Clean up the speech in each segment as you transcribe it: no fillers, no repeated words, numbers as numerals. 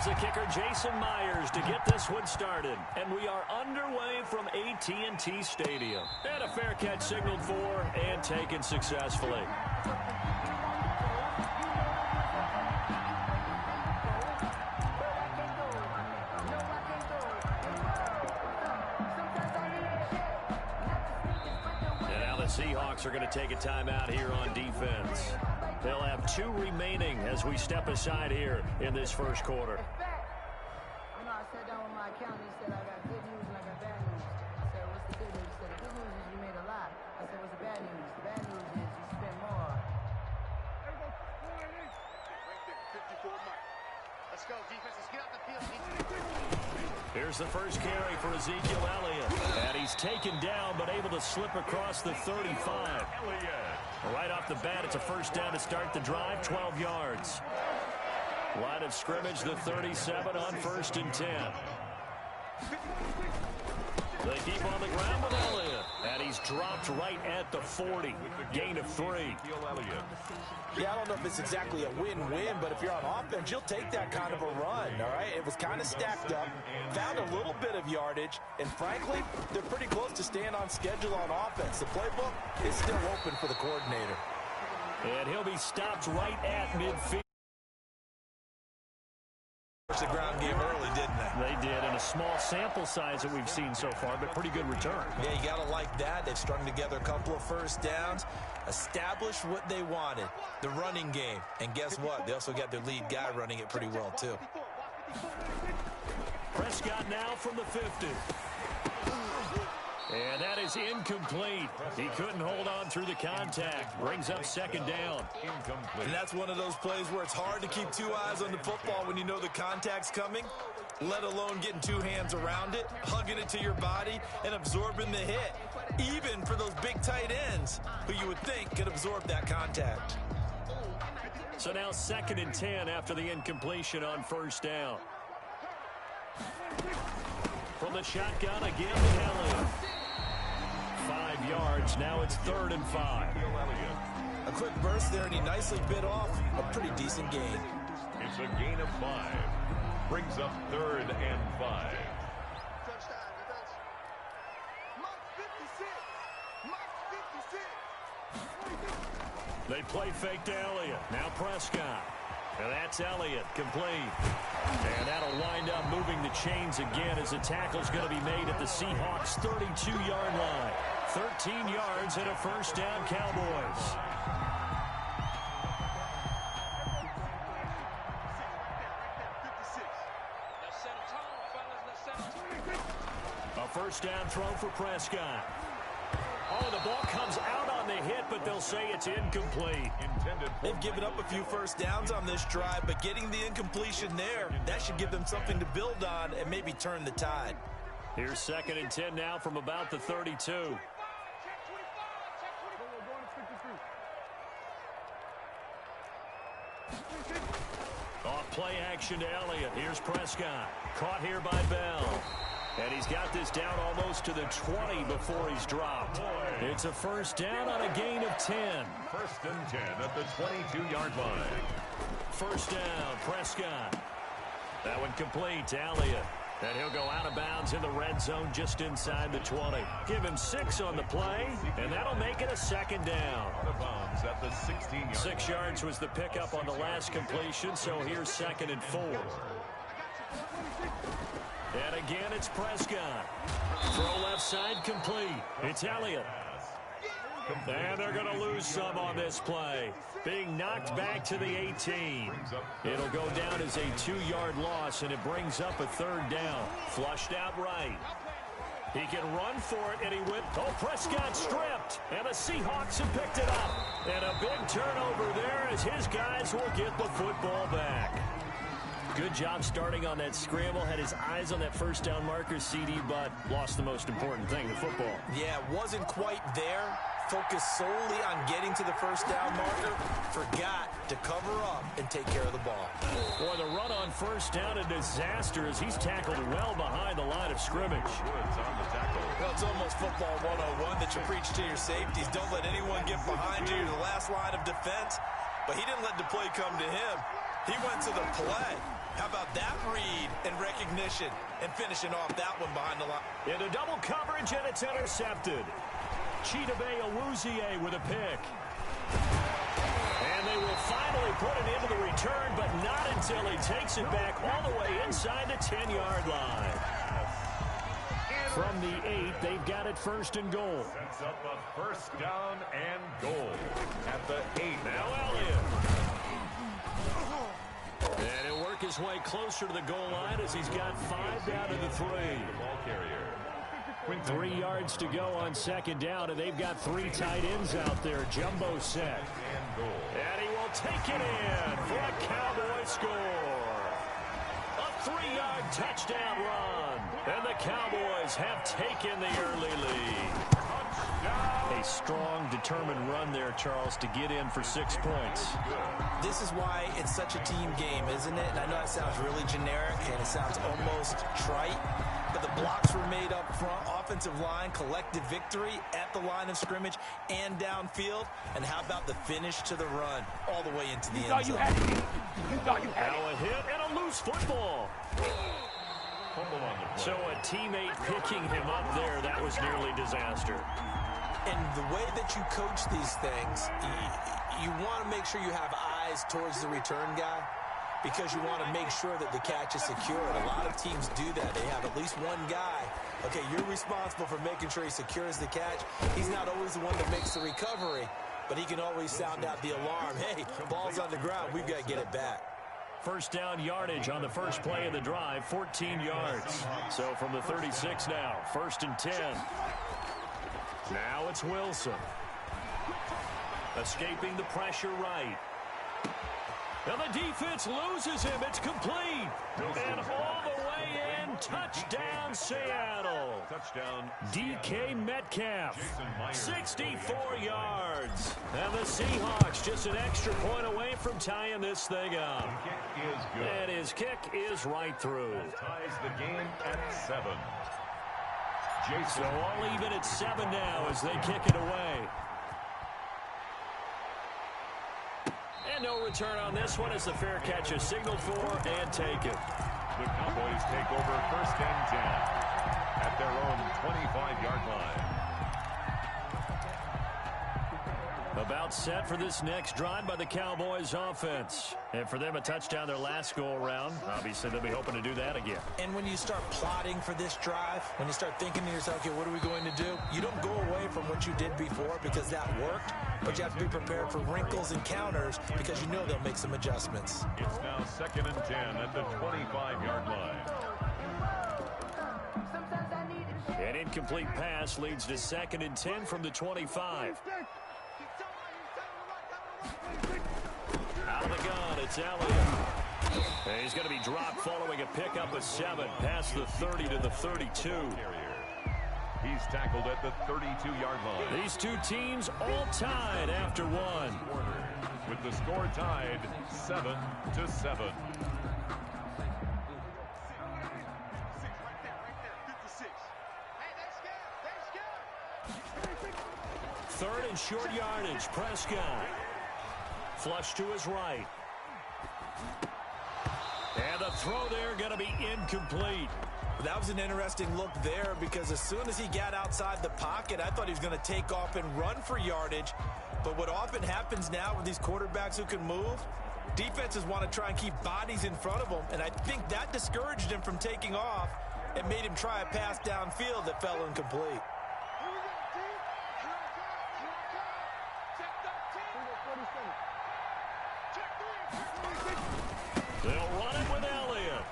the kicker, Jason Myers, to get this one started. And we are underway from AT&T Stadium. And a fair catch signaled for and taken successfully. And now the Seahawks are going to take a timeout here on defense. They'll have 2 remaining as we step aside here in this first quarter. You know, I sat down with my accountant. He said, I got good news and I got bad news. I said, what's the good news? He said, the good news is you made a lot. I said, what's the bad news? The bad news is you spent more. Let's go, defense. Let's get out the field. Here's the first carry for Ezekiel Elliott. And he's taken down, but able to slip across the 35. Right off the bat, it's a first down to start the drive, 12 yards. Line of scrimmage, the 37 on 1st and 10. They keep on the ground with Elliott. And he's dropped right at the 40. Gain of 3. Yeah, I don't know if it's exactly a win-win, but if you're on offense, you'll take that kind of a run, all right? It was kind of stacked up, found a little bit of yardage, and frankly, they're pretty close to staying on schedule on offense. The playbook is still open for the coordinator. And he'll be stopped right at midfield. The ground game early, didn't they? They did, in a small sample size that we've seen so far, but pretty good return. Yeah, you got to like that. They've strung together a couple of first downs, established what they wanted, the running game. And guess what? They also got their lead guy running it pretty well, too. Prescott now from the 50. And that is incomplete. He couldn't hold on through the contact. Brings up 2nd down. Incomplete. And that's one of those plays where it's hard to keep 2 eyes on the football when you know the contact's coming, let alone getting 2 hands around it, hugging it to your body, and absorbing the hit. Even for those big tight ends who you would think could absorb that contact. So now 2nd and 10 after the incompletion on 1st down. From the shotgun again to Elliott. 5 yards. Now it's 3rd and 5. A quick burst there, and he nicely bit off a pretty decent gain. It's a gain of 5. Brings up 3rd and 5. They play fake to Elliott. Now Prescott. And that's Elliott, complete. And that'll wind up moving the chains again as the tackle's going to be made at the Seahawks' 32-yard line. 13 yards and a first down, Cowboys. A first down throw for Prescott. Oh, the ball comes out on the hit, but they'll say it's incomplete. They've given up a few first downs on this drive, but getting the incompletion there, that should give them something to build on and maybe turn the tide. Here's 2nd and 10 now from about the 32. Off play action to Elliott. Here's Prescott. Caught here by Bell. And he's got this down almost to the 20 before he's dropped. It's a first down on a gain of 10. 1st and 10 at the 22-yard line. First down, Prescott. That one complete to Elliott. And he'll go out of bounds in the red zone just inside the 20. Give him 6 on the play, and that'll make it a 2nd down. Out of bounds at the 16-yard 6 yards was the pickup on the last completion, so here's 2nd and 4. And again, it's Prescott. Throw left side complete. It's Elliott. And they're going to lose some on this play. Being knocked back to the 18. It'll go down as a 2-yard loss, and it brings up a 3rd down. Flushed out right. He can run for it, and he went. Oh, Prescott stripped, and the Seahawks have picked it up. And a big turnover there as his guys will get the football back. Good job starting on that scramble. Had his eyes on that first down marker, CD, but lost the most important thing, the football. Yeah, wasn't quite there. Focused solely on getting to the first down marker. Forgot to cover up and take care of the ball. Boy, the run on first down, a disaster as he's tackled well behind the line of scrimmage. Woods on the tackle. Well, it's almost football 101 that you preach to your safeties. Don't let anyone get behind you. You're the last line of defense. But he didn't let the play come to him. He went to the play. How about that read and recognition and finishing off that one behind the line? Into double coverage, and it's intercepted. Chidobe Awuzie with a pick. And they will finally put it into the return, but not until he takes it back all the way inside the 10-yard line. From the 8, they've got it first and goal. Sets up a first down and goal at the 8. Now Elliott. And he'll work his way closer to the goal line as he's got 5 down to the 3. Ball carrier. 3 yards to go on second down, and they've got 3 tight ends out there. Jumbo set. And he will take it in for a Cowboy score. A 3-yard touchdown run. And the Cowboys have taken the early lead. A strong, determined run there, Charles, to get in for 6 points. This is why it's such a team game, isn't it? And I know it sounds really generic and it sounds almost trite, but the blocks were made up front. Offensive line, collective victory at the line of scrimmage and downfield. And how about the finish to the run all the way into the end zone? Now a hit and a loose football. So a teammate picking him up there, that was nearly disaster. And the way that you coach these things, you want to make sure you have eyes towards the return guy because you want to make sure that the catch is secure. And a lot of teams do that. They have at least one guy. Okay, you're responsible for making sure he secures the catch. He's not always the one that makes the recovery, but he can always sound out the alarm. Hey, ball's on the ground. We've got to get it back. First down yardage on the first play of the drive, 14 yards. So from the 36 now, 1st and 10. Now it's Wilson. Escaping the pressure right. And the defense loses him. It's complete. And all the way in, touchdown Seattle. Touchdown. DK Metcalf, 64 yards. And the Seahawks just an extra point away from tying this thing up. Kick is good. And his kick is right through. Ties the game at 7. So all even at 7 now as they kick it away. And no return on this one as the fair catch is signaled for and taken. The Cowboys take over 1st and 10 at their own 25-yard line. About set for this next drive by the Cowboys offense. And for them, a touchdown their last go-around. Obviously, they'll be hoping to do that again. And when you start plotting for this drive, when you start thinking to yourself, okay, what are we going to do? You don't go away from what you did before because that worked, but you have to be prepared for wrinkles and counters because you know they'll make some adjustments. It's now 2nd and 10 at the 25-yard line. An incomplete pass leads to 2nd and 10 from the 25. Out of the gun, it's Elliott. And he's going to be dropped following a pickup of 7 past the 30 to the 32. He's tackled at the 32-yard line. These two teams all tied after 1. With the score tied 7-7. Third and short yardage, Prescott. Flush to his right. And the throw there going to be incomplete. That was an interesting look there because as soon as he got outside the pocket, I thought he was going to take off and run for yardage. But what often happens now with these quarterbacks who can move, defenses want to try and keep bodies in front of them. And I think that discouraged him from taking off and made him try a pass downfield that fell incomplete. They'll run it with Elliott.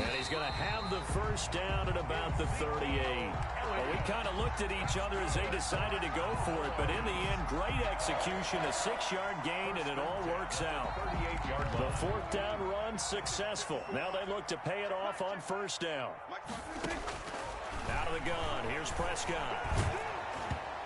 And he's going to have the first down at about the 38. Well, we kind of looked at each other as they decided to go for it, but in the end, great execution, a 6-yard gain, and it all works out. The 4th down run successful. Now they look to pay it off on 1st down. Out of the gun, here's Prescott.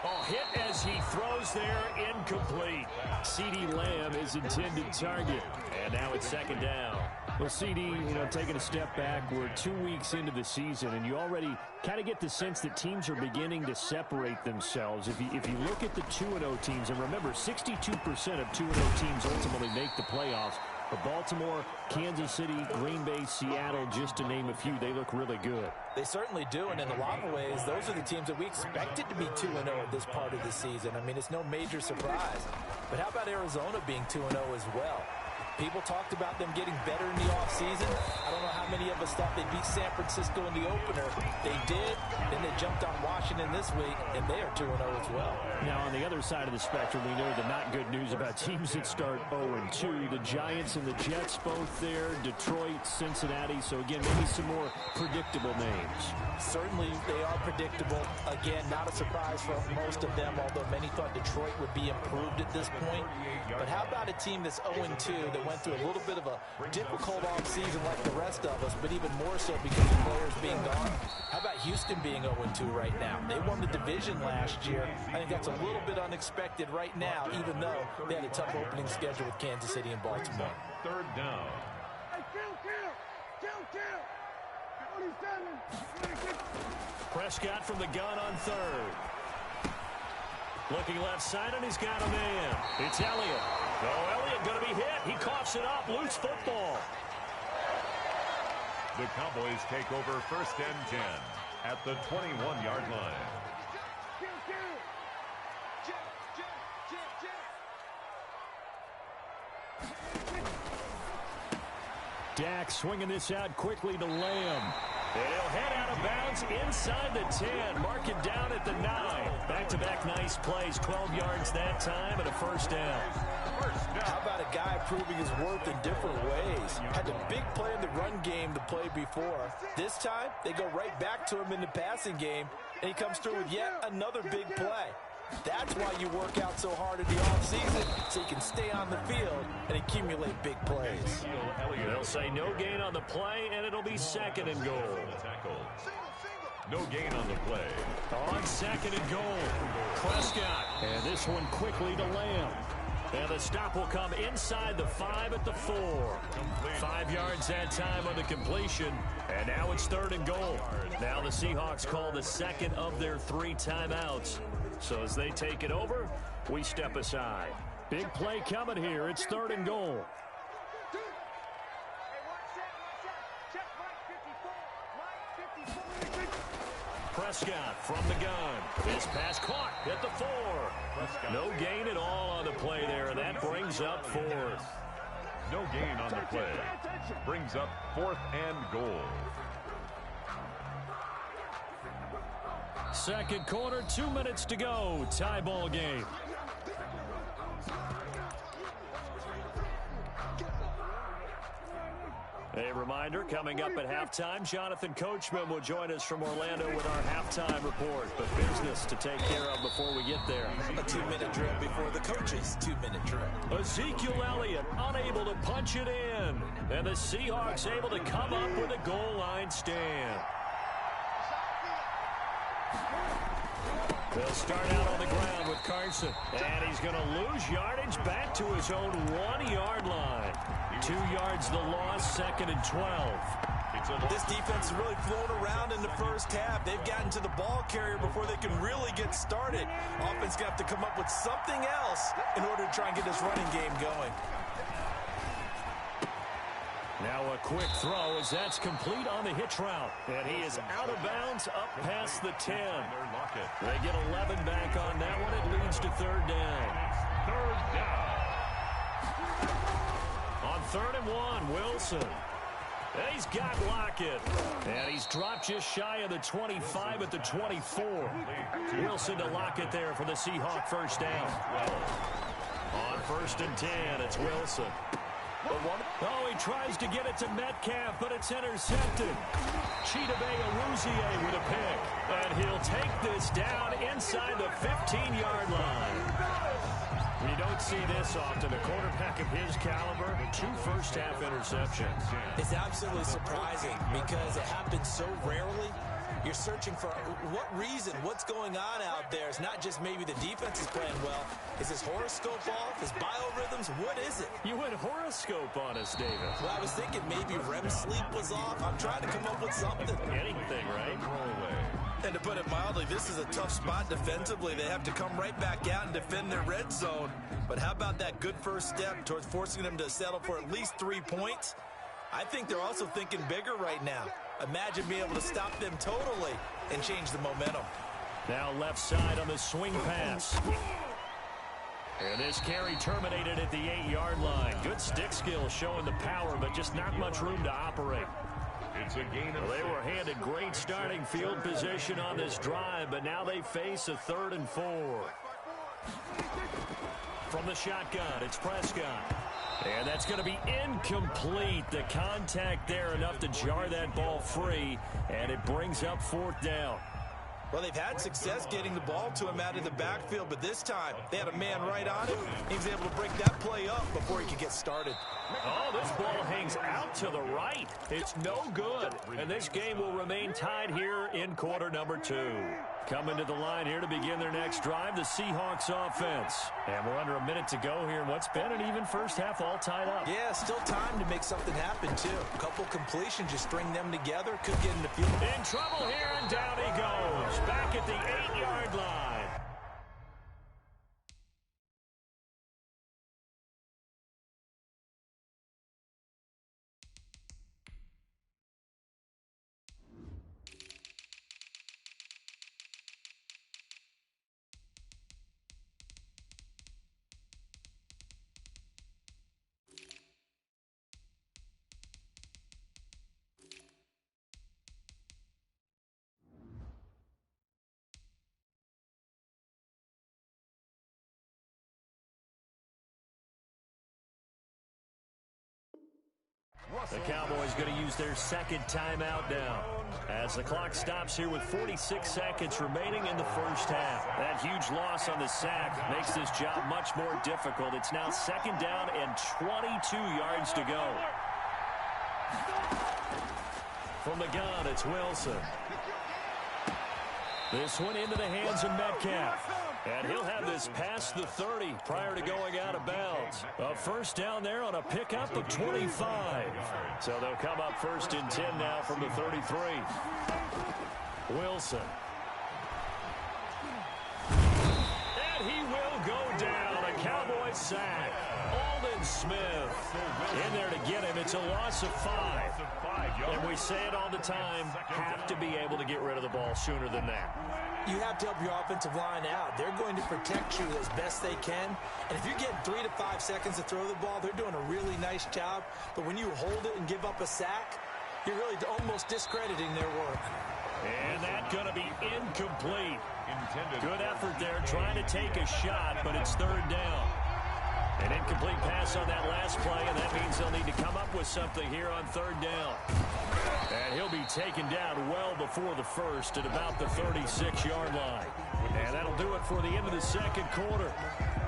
Oh, hit as he throws there, incomplete. CeeDee Lamb is intended target. And now it's 2nd down. Well, CeeDee, taking a step back, we're 2 weeks into the season, and you already kind of get the sense that teams are beginning to separate themselves. If you look at the 2-0 teams, and remember, 62% of 2-0 teams ultimately make the playoffs. But Baltimore, Kansas City, Green Bay, Seattle, just to name a few, they look really good. They certainly do, and in a lot of ways, those are the teams that we expected to be 2-0 at this part of the season. I mean, it's no major surprise. But how about Arizona being 2-0 as well? People talked about them getting better in the offseason. I don't know how many of us thought they'd beat San Francisco in the opener. They did. Then they jumped on Washington this week, and they are 2-0 as well. Now, on the other side of the spectrum, we know the not good news about teams that start 0-2. The Giants and the Jets both there. Detroit, Cincinnati. So, again, maybe some more predictable names. Certainly, they are predictable. Again, not a surprise for most of them, although many thought Detroit would be improved at this point. But how about a team that's 0-2 that went through a little bit of a difficult offseason like the rest of us, but even more so because of players being gone? How about Houston being 0-2 right now? They won the division last year. I think that's a little bit unexpected right now, even though they had a tough opening schedule with Kansas City and Baltimore. Third down. Prescott from the gun on third. Looking left side, and he's got a man. It's Elliott. Oh, Elliott going to be hit. He coughs it up. Loose football. The Cowboys take over first and 10 at the 21-yard line. Dak swinging this out quickly to Lamb. And he'll head out of bounds inside the 10. Mark it down at the 9. Back-to-back nice plays. 12 yards that time and a first down. How about a guy proving his worth in different ways? Had a big play in the run game to play before. This time, they go right back to him in the passing game, and he comes through with yet another big play. That's why you work out so hard in the offseason, so you can stay on the field and accumulate big plays. They'll say no gain on the play, and it'll be second and goal. No gain on the play. On second and goal, Prescott. And this one quickly to Lamb. And the stop will come inside the 5 at the 4. 5 yards that time on the completion. And now it's third and goal. Now the Seahawks call the second of their 3 timeouts. So as they take it over, we step aside. Big play coming here. It's third and goal. Prescott from the gun. This pass caught at the 4. No gain at all on the play there, and that brings up 4th. No gain on the play. Brings up 4th and goal. Second quarter, 2 minutes to go. Tie ball game. A reminder, coming up at halftime, Jonathan Coachman will join us from Orlando with our halftime report. But business to take care of before we get there. A 2-minute drill before the coach's 2-minute drill. Ezekiel Elliott unable to punch it in. And the Seahawks able to come up with a goal line stand. They'll start out on the ground with Carson. And he's going to lose yardage back to his own 1-yard line. 2 yards the loss, second and 12. This defense has really flown around in the first half. They've gotten to the ball carrier before they can really get started. Offense going to have to come up with something else in order to try and get this running game going. Now a quick throw as that's complete on the hitch route. And he is out of bounds up past the 10. They get 11 back on that one. It leads to third down. Third down. On 3rd and 1, Wilson. And he's got Lockett. And he's dropped just shy of the 25 at the 24. Wilson to Lockett there for the Seahawk first down. On 1st and 10, it's Wilson. Oh, he tries to get it to Metcalf, but it's intercepted. Chidobe Awuzie with a pick. And he'll take this down inside the 15-yard line. You don't see this often. A quarterback of his caliber, 2 first-half interceptions. It's absolutely surprising because it happens so rarely. You're searching for what reason, what's going on out there. It's not just maybe the defense is playing well. Is his horoscope off? His biorhythms? What is it? You went horoscope on us, David. Well, I was thinking maybe REM sleep was off. I'm trying to come up with something. Anything, right? And to put it mildly, this is a tough spot defensively. They have to come right back out and defend their red zone. But how about that good first step towards forcing them to settle for at least 3 points? I think they're also thinking bigger right now. Imagine being able to stop them totally and change the momentum. Now left side on the swing pass. And this carry terminated at the 8-yard line. Good stick skill showing the power, but just not much room to operate. It's a gain of They were handed great starting field position on this drive, but now they face a 3rd and 4. From the shotgun, it's Prescott. And that's going to be incomplete. The contact there enough to jar that ball free, and it brings up 4th down. Well, they've had success getting the ball to him out of the backfield, but this time they had a man right on him. He was able to break that play up before he could get started. Oh, this ball hangs out to the right. It's no good. And this game will remain tied here in quarter number 2. Coming to the line here to begin their next drive, the Seahawks offense. And we're under a minute to go here in what's been an even first half, all tied up. Yeah, still time to make something happen, too. A couple completions, just string them together, could get in the field. In trouble here, and down he goes. Back at the 8-yard line. The Cowboys going to use their second timeout now as the clock stops here with 46 seconds remaining in the first half. That huge loss on the sack makes this job much more difficult. It's now 2nd down and 22 yards to go. From the gun, it's Wilson. This one into the hands of Metcalf. And he'll have this past the 30 prior to going out of bounds. A first down there on a pickup of 25. So they'll come up 1st and 10 now from the 33. Wilson. And he will go down. A Cowboys sack. Aldon Smith in there to get him. It's a loss of 5. And we say it all the time, have to be able to get rid of the ball sooner than that. You have to help your offensive line out. They're going to protect you as best they can. And if you're getting 3 to 5 seconds to throw the ball, they're doing a really nice job. But when you hold it and give up a sack, you're really almost discrediting their work. And that's going to be incomplete. Good effort there trying to take a shot, but it's 3rd down. An incomplete pass on that last play, and that means they'll need to come up with something here on 3rd down. And he'll be taken down well before the first at about the 36-yard line. And that'll do it for the end of the second quarter.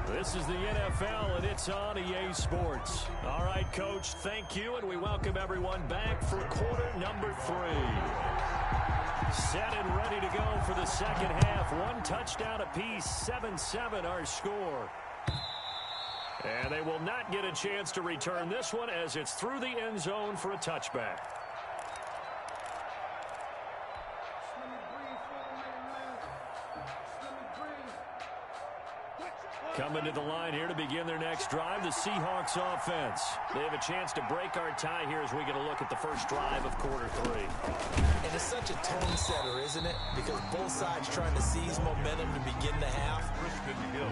This is the NFL, and it's on EA Sports. All right, Coach, thank you, and we welcome everyone back for quarter number 3. Set and ready to go for the second half. 1 touchdown apiece, 7-7 our score. And they will not get a chance to return this one as it's through the end zone for a touchback. Coming to the line here to begin their next drive, the Seahawks offense. They have a chance to break our tie here as we get a look at the first drive of quarter 3. And it's such a tone setter, isn't it? Because both sides trying to seize momentum to begin the half.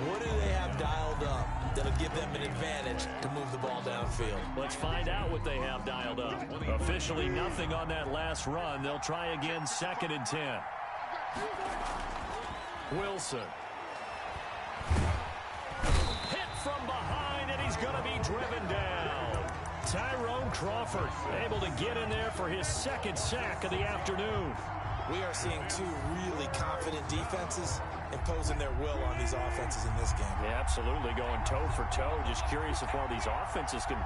What do they have dialed up that'll give them an advantage to move the ball downfield? Let's find out what they have dialed up. Officially nothing on that last run. They'll try again 2nd and 10. Wilson. From behind, and he's going to be driven down. Tyrone Crawford able to get in there for his 2nd sack of the afternoon. We are seeing 2 really confident defenses imposing their will on these offenses in this game. Yeah, absolutely, going toe for toe. Just curious if one of these offenses can